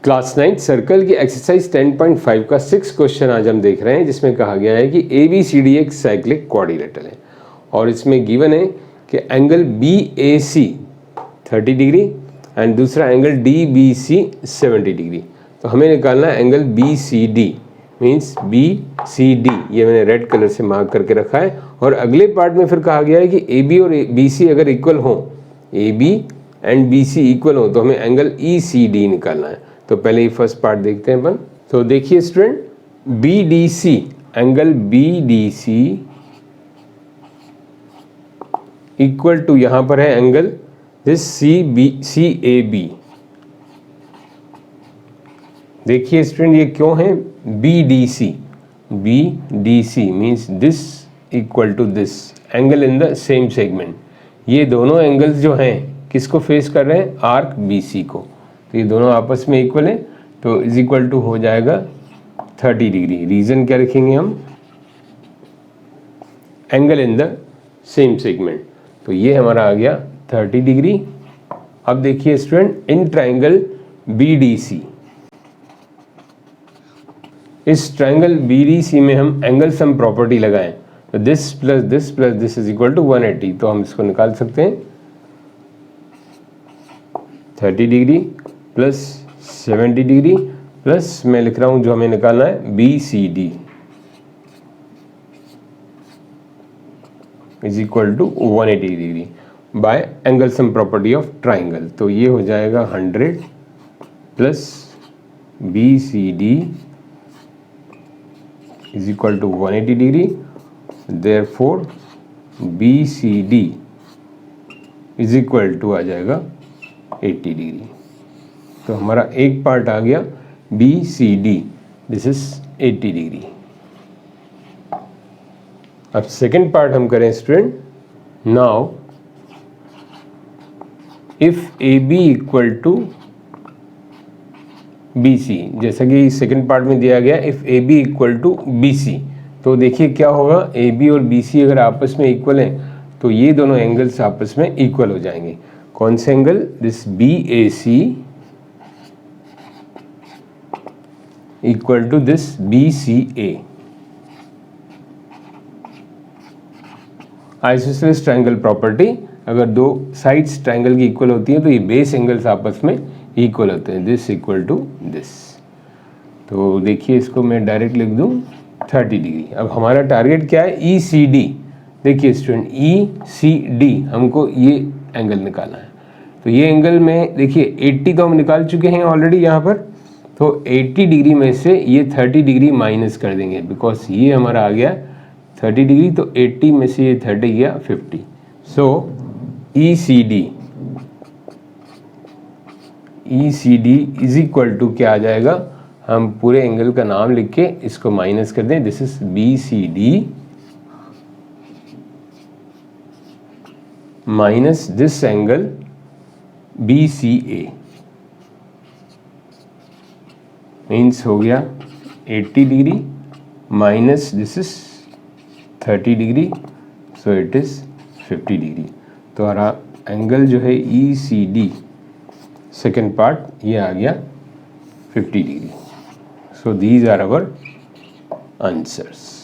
Class 9 circle की exercise 10.5 का 6 question आज हम देख रहे हैं, जिसमें कहा गया है कि ABCD एक साइक्लिक क्वाड्रिलेटरल है और इसमें गिवन है कि एंगल BAC 30 डिग्री एंड दूसरा एंगल DBC 70 डिग्री। तो हमें निकालना है एंगल BCD, मीन्स BCD ये मैंने रेड कलर से मार्क करके रखा है। और अगले पार्ट में फिर कहा गया है कि AB और BC अगर इक्वल हो, AB एंड BC इक्वल हो, तो हमें एंगल ECD निकालना है। तो पहले ही फर्स्ट पार्ट देखते हैं अपन। तो देखिए student, BDC angle BDC equal to यहां पर है एंगल दिस CAB। देखिए स्टूडेंट, ये क्यों है BDC means this equal to this angle in the same segment. ये दोनों एंगल्स जो हैं किसको फेस कर रहे हैं? आर्क BC को। तो ये दोनों आपस में इक्वल है, तो इज इक्वल टू हो जाएगा 30 डिग्री। रीजन क्या रखेंगे हम? Angle in the same segment. तो ये हमारा आ गया 30 डिग्री। अब देखिए स्टूडेंट, इन ट्राइंगल BDC, इस ट्राइंगल BDC में हम एंगल सम प्रॉपर्टी लगाएं तो this plus this is equal to 180। तो हम इसको निकाल सकते हैं 30 डिग्री प्लस 70 डिग्री प्लस मैं लिख रहा हूं जो हमें निकालना है BCD is equal to 180 degree by angle sum property of triangle. तो ये हो जाएगा 100 plus BCD is equal to 180 degree. Therefore BCD is equal to आ जाएगा 80 डिग्री। तो हमारा एक पार्ट आ गया BCD, दिस इज 80 डिग्री। अब सेकेंड पार्ट हम करें student. Now if AB equal to BC, जैसा कि सेकेंड पार्ट में दिया गया if AB equal to BC, तो देखिए क्या होगा, AB और BC अगर आपस में इक्वल हैं तो ये दोनों एंगल्स आपस में इक्वल हो जाएंगे। कौन से angle? This BAC equal to this BCA। Isosceles triangle property, अगर दो साइड्स ट्रायंगल की इक्वल होती हैं तो ये बेस एंगल्स आपस में इक्वल होते हैं, दिस इक्वल टू दिस। तो देखिए इसको मैं डायरेक्ट लिख दूं 30 डिग्री। अब हमारा टारगेट क्या है? ECD। देखिए स्टूडेंट, ECD हमको ये एंगल निकालना है। तो ये एंगल में देखिए 80 तो हम निकाल चुके हैं ऑलरेडी यहाँ पर। तो 80 डिग्री में से ये 30 डिग्री माइनस कर देंगे, बिकॉज ये हमारा आ गया 30 डिग्री, तो 80 में से ये 30 गया 50। सो ECD इज इक्वल टू क्या आ जाएगा? हम पूरे एंगल का नाम लिख के इसको माइनस कर दें, this is BCD minus this angle BCA, means हो गया 80 degree minus this is 30 degree, so it is 50 degree. तो हमारा एंगल जो है ECD सेकेंड पार्ट ये आ गया 50 degree. So these are our answers.